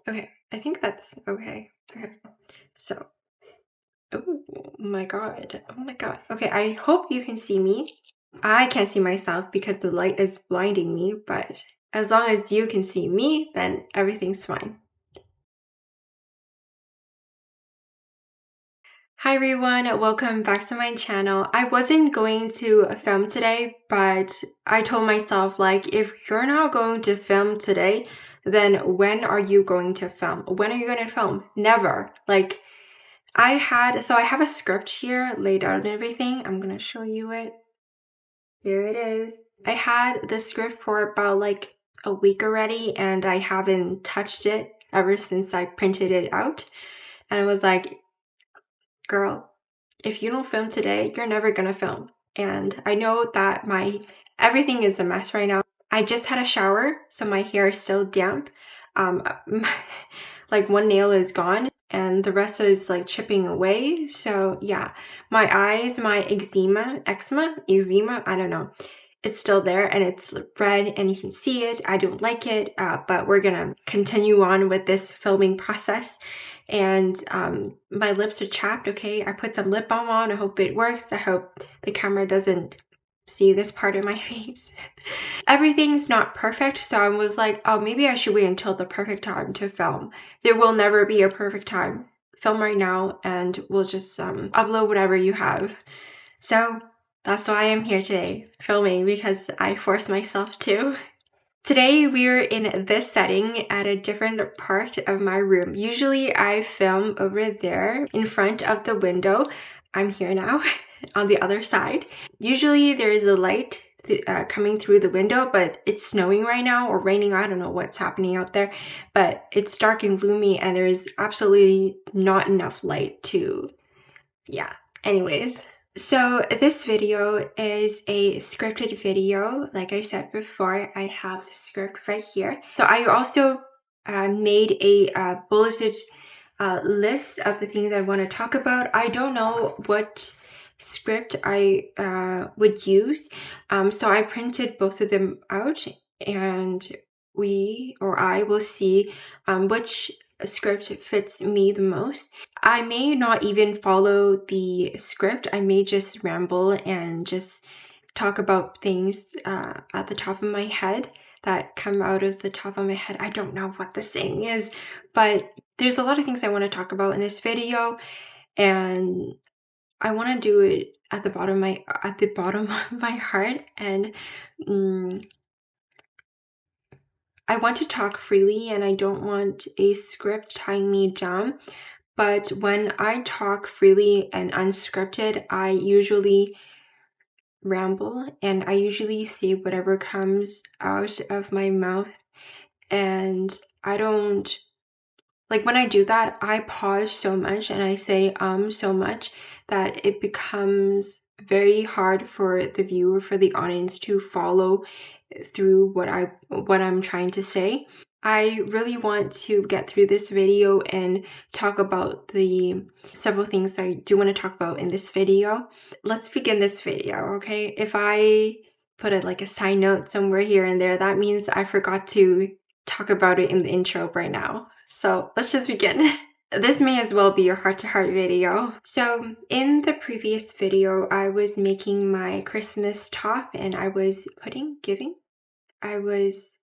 Okay, I think that's okay. Okay, so, oh my god, oh my god. Okay, I hope you can see me. I can't see myself because the light is blinding me, but as long as you can see me, then everything's fine. Hi everyone, welcome back to my channel. I wasn't going to film today, but I told myself, like, if you're not going to film today, then when are you going to film? When are you going to film? Never. Like, I have a script here laid out and everything. I'm gonna show you it. Here it is. I had the script for about like a week already, and I haven't touched it ever since I printed it out. And I was like, girl, if you don't film today, you're never gonna film. And I know that everything is a mess right now. I just had a shower, so my hair is still damp. Like one nail is gone and the rest is like chipping away. So yeah, my eyes, my eczema, I don't know. It's still there and it's red and you can see it. I don't like it, but we're gonna continue on with this filming process. And my lips are chapped, okay? I put some lip balm on. I hope it works. I hope the camera doesn't see this part of my face. Everything's not perfect, so I was like, oh, maybe I should wait until the perfect time to film. There will never be a perfect time. Film right now and we'll just upload whatever you have. So that's why I'm here today, filming, because I force myself to. Today we're in this setting at a different part of my room. Usually I film over there in front of the window. I'm here now on the other side. Usually there is a light coming through the window, but it's snowing right now or raining. I don't know what's happening out there, but it's dark and gloomy and there is absolutely not enough light to, yeah. Anyways. So this video is a scripted video. Like I said before, I have the script right here. So I also made a bulleted list of the things I want to talk about. I don't know what script I would use. So I printed both of them out and I will see which script fits me the most. I may not even follow the script. I may just ramble and just talk about things at the top of my head that come out of the top of my head. I don't know what the saying is, but there's a lot of things I want to talk about in this video, and I want to do it at the bottom of my heart, and I want to talk freely and I don't want a script tying me down. But when I talk freely and unscripted, I usually ramble and I usually say whatever comes out of my mouth. And I don't, like, when I do that, I pause so much and I say so much that it becomes very hard for the viewer, for the audience to follow through what I'm trying to say. I really want to get through this video and talk about the several things I do want to talk about in this video. Let's begin this video, okay? If I put a side note somewhere here and there, that means I forgot to talk about it in the intro right now. So let's just begin. This may as well be a heart-to-heart video. So in the previous video, I was making my Christmas top and I was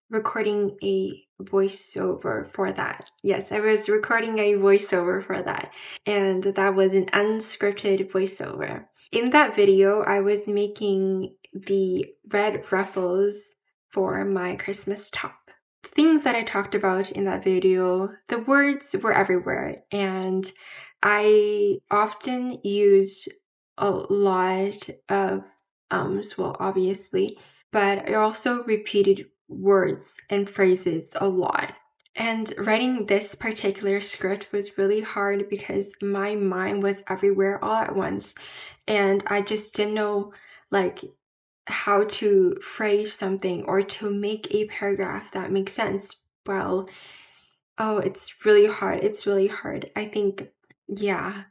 recording a voiceover for that. Yes, I was recording a voiceover for that. And that was an unscripted voiceover. In that video, I was making the red ruffles for my Christmas top. The things that I talked about in that video, the words were everywhere, and I often used a lot of well, obviously, but I also repeated words and phrases a lot. And writing this particular script was really hard because my mind was everywhere all at once, and I just didn't know how to phrase something or to make a paragraph that makes sense. Well, oh, it's really hard. It's really hard. I think, yeah.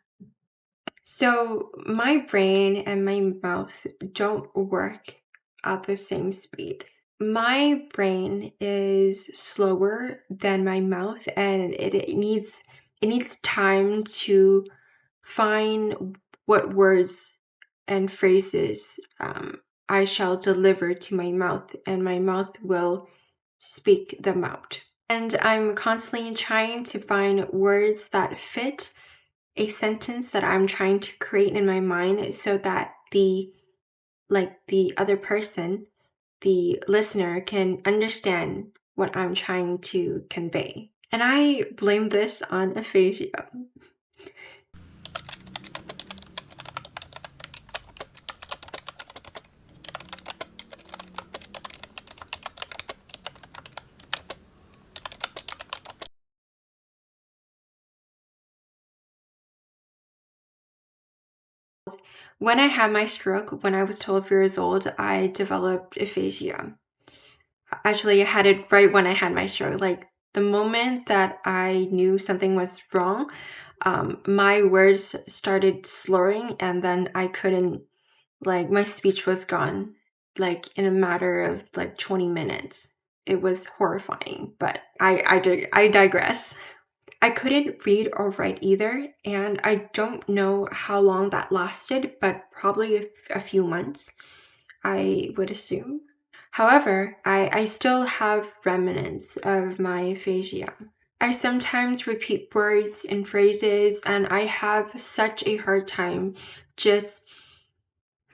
So my brain and my mouth don't work at the same speed. My brain is slower than my mouth, and it needs time to find what words and phrases I shall deliver to my mouth, and my mouth will speak them out. And I'm constantly trying to find words that fit a sentence that I'm trying to create in my mind, so that the other person, the listener, can understand what I'm trying to convey. And I blame this on aphasia. When I had my stroke, when I was 12 years old, I developed aphasia. Actually, I had it right when I had my stroke. Like, the moment that I knew something was wrong, my words started slurring, and then I couldn't, like, my speech was gone, like, in a matter of, like, 20 minutes. It was horrifying, but I digress. I couldn't read or write either, and I don't know how long that lasted, but probably a few months, I would assume. However, I still have remnants of my aphasia. I sometimes repeat words and phrases, and I have such a hard time just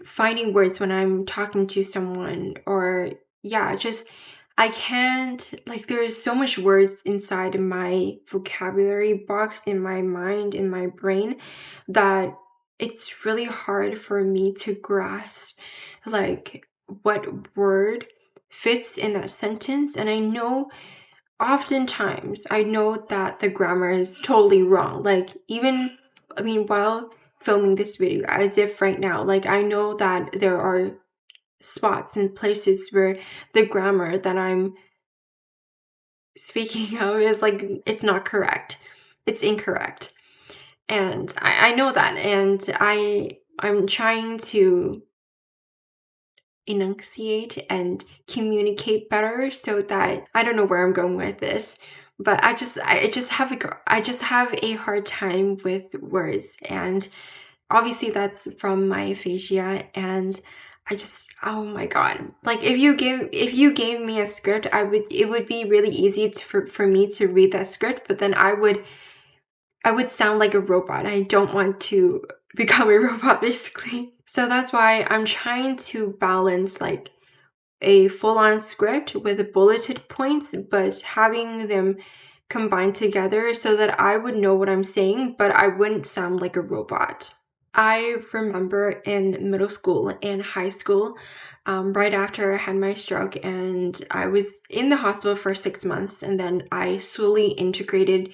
finding words when I'm talking to someone, or just I can't, like, there's so much words inside my vocabulary box, in my mind, in my brain, that it's really hard for me to grasp, like, what word fits in that sentence. And I know oftentimes I know that the grammar is totally wrong. Like, even, I mean, while filming this video, as if right now, like, I know that there are spots and places where the grammar that I'm speaking of is, like, it's not correct. It's incorrect. And I know that, and I'm trying to enunciate and communicate better, so that, I don't know where I'm going with this, but I just have a hard time with words. And obviously that's from my aphasia. And oh my god, like, if you gave me a script, it would be really easy for me to read that script, but then I would sound like a robot. I don't want to become a robot, basically. So that's why I'm trying to balance, like, a full-on script with bulleted points, but having them combined together so that I would know what I'm saying, but I wouldn't sound like a robot. I remember in middle school and high school, right after I had my stroke, and I was in the hospital for 6 months, and then I slowly integrated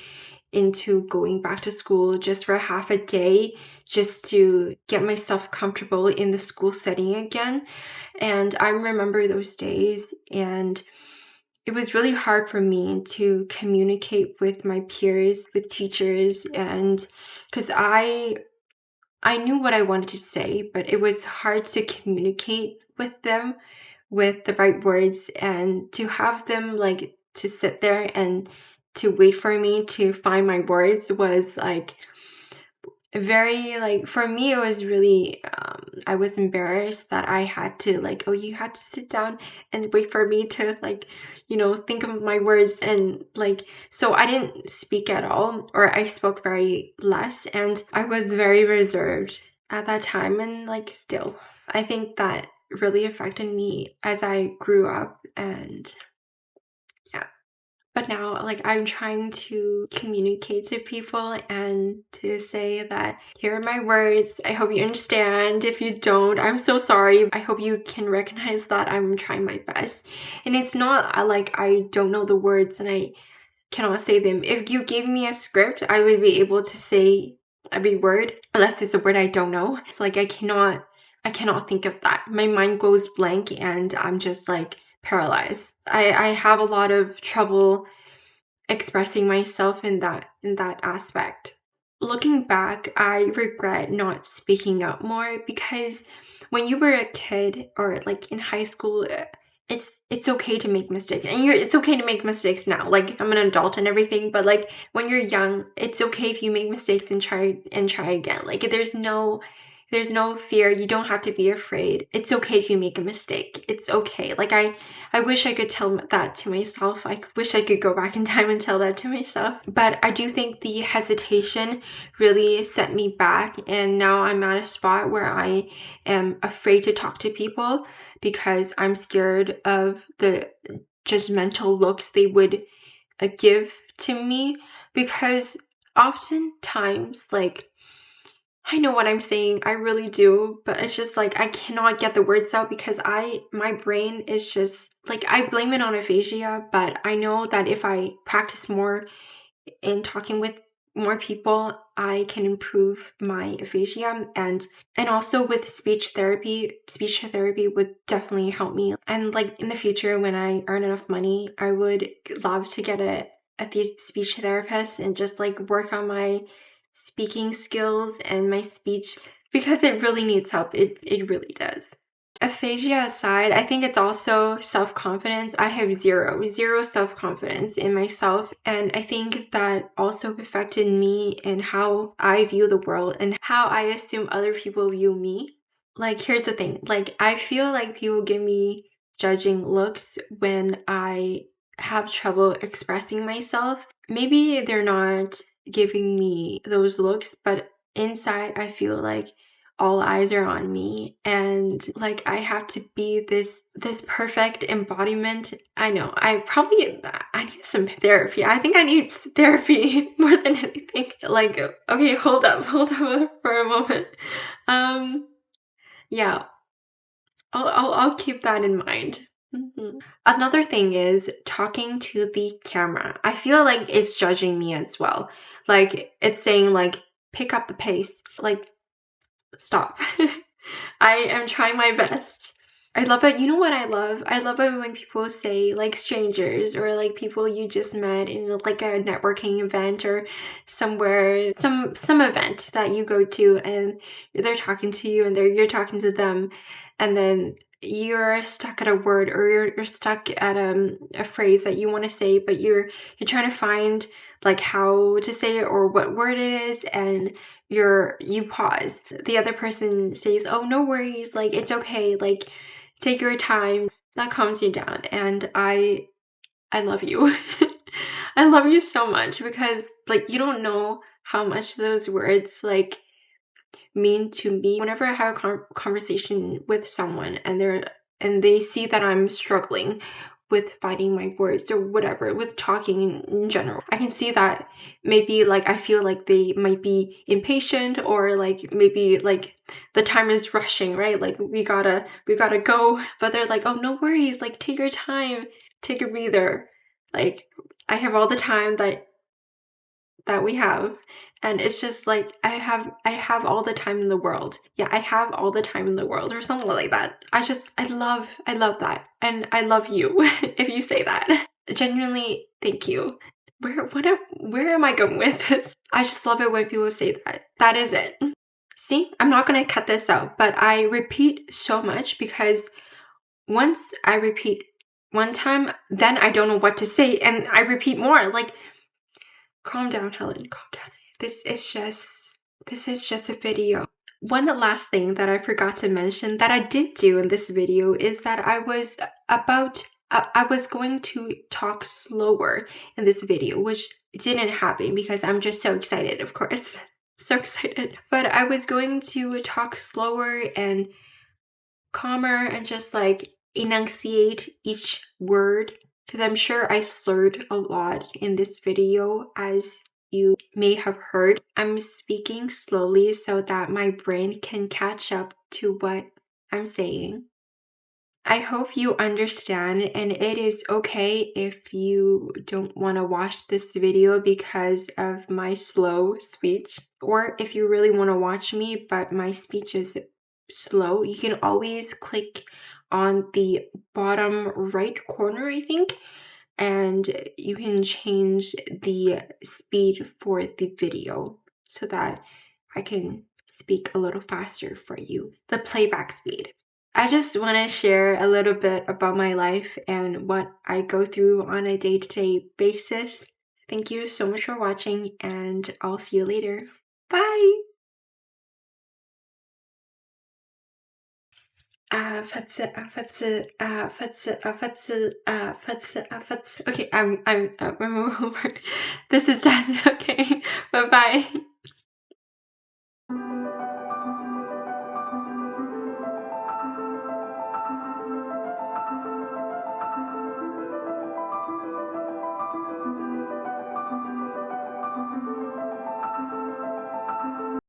into going back to school just for half a day, just to get myself comfortable in the school setting again. And I remember those days, and it was really hard for me to communicate with my peers, with teachers, and because I knew what I wanted to say, but it was hard to communicate with them with the right words, and to have them, like, to sit there and to wait for me to find my words was, like, very, like, for me, it was really, I was embarrassed that I had to, like, oh, you had to sit down and wait for me to, like, think of my words. And, like, so I didn't speak at all, or I spoke very less, and I was very reserved at that time. And, like, still, I think that really affected me as I grew up. And yeah. But now, like, I'm trying to communicate to people and to say that, here are my words. I hope you understand. If you don't, I'm so sorry. I hope you can recognize that I'm trying my best. And it's not like I don't know the words and I cannot say them. If you gave me a script, I would be able to say every word, unless it's a word I don't know. It's like I cannot think of that. My mind goes blank, and I'm just, like, paralyzed. I have a lot of trouble expressing myself in that aspect. Looking back, I regret not speaking up more, because when you were a kid, or, like, in high school, it's okay to make mistakes, and it's okay to make mistakes now. Like, I'm an adult and everything, but like when you're young, it's okay if you make mistakes and try again. Like, there's no fear. You don't have to be afraid. It's okay if you make a mistake. It's okay. Like, I wish I could tell that to myself. I wish I could go back in time and tell that to myself. But I do think the hesitation really set me back, and now I'm at a spot where I am afraid to talk to people because I'm scared of the judgmental looks they would give to me. Because oftentimes, like, I know what I'm saying, I really do, but it's just like I cannot get the words out because my brain is just like, I blame it on aphasia, but I know that if I practice more in talking with more people, I can improve my aphasia. And also with speech therapy would definitely help me. And like in the future, when I earn enough money, I would love to get a speech therapist and just like work on my speaking skills and my speech, because it really needs help. It really does. Aphasia aside, I think it's also self-confidence. I have zero self-confidence in myself, and I think that also affected me in how I view the world and how I assume other people view me. Like, here's the thing, like, I feel like people give me judging looks when I have trouble expressing myself. Maybe they're not giving me those looks, but inside I feel like all eyes are on me, and like I have to be this perfect embodiment. I know I need some therapy. I think I need therapy more than anything. Like, okay, hold up for a moment. Yeah, I'll keep that in mind. Another thing is talking to the camera. I feel like it's judging me as well. Like, it's saying like, pick up the pace. Like, stop. I am trying my best. I love it. You know what I love? I love it when people say, like, strangers or like people you just met in like a networking event or somewhere, some event that you go to, and they're talking to you and you're talking to them, and then you're stuck at a word, or you're stuck at a phrase that you want to say, but you're trying to find like how to say it or what word it is, and you pause. The other person says, oh, no worries, like, it's okay, like, take your time. That calms you down, and I love you. I love you so much, because like, you don't know how much those words like mean to me. Whenever I have a conversation with someone and they see that I'm struggling with finding my words or whatever, with talking in general, I can see that maybe like I feel like they might be impatient, or like maybe like the time is rushing, right? Like, we gotta go, but they're like, oh, no worries, like, take your time, take a breather. Like, I have all the time that we have, and it's just like I have all the time in the world. Yeah, I have all the time in the world, or something like that. I love that, and I love you. If you say that, genuinely, thank you. Where am I going with this? I just love it when people say that. That is it. See, I'm not gonna cut this out, but I repeat so much because once I repeat one time, then I don't know what to say, and I repeat more. Like, calm down, Helen, calm down. This is just a video. One last thing that I forgot to mention that I did do in this video is that I was going to talk slower in this video, which didn't happen because I'm just so excited, of course. So excited. But I was going to talk slower and calmer and just like enunciate each word, because I'm sure I slurred a lot in this video, as you may have heard. I'm speaking slowly so that my brain can catch up to what I'm saying. I hope you understand, and it is okay if you don't want to watch this video because of my slow speech, or if you really want to watch me but my speech is slow. You can always click on the bottom right corner, I think, and you can change the speed for the video so that I can speak a little faster for you. The playback speed. I just want to share a little bit about my life and what I go through on a day-to-day basis. Thank you so much for watching, and I'll see you later. Bye! Okay, I'm over. This is done. Okay, bye.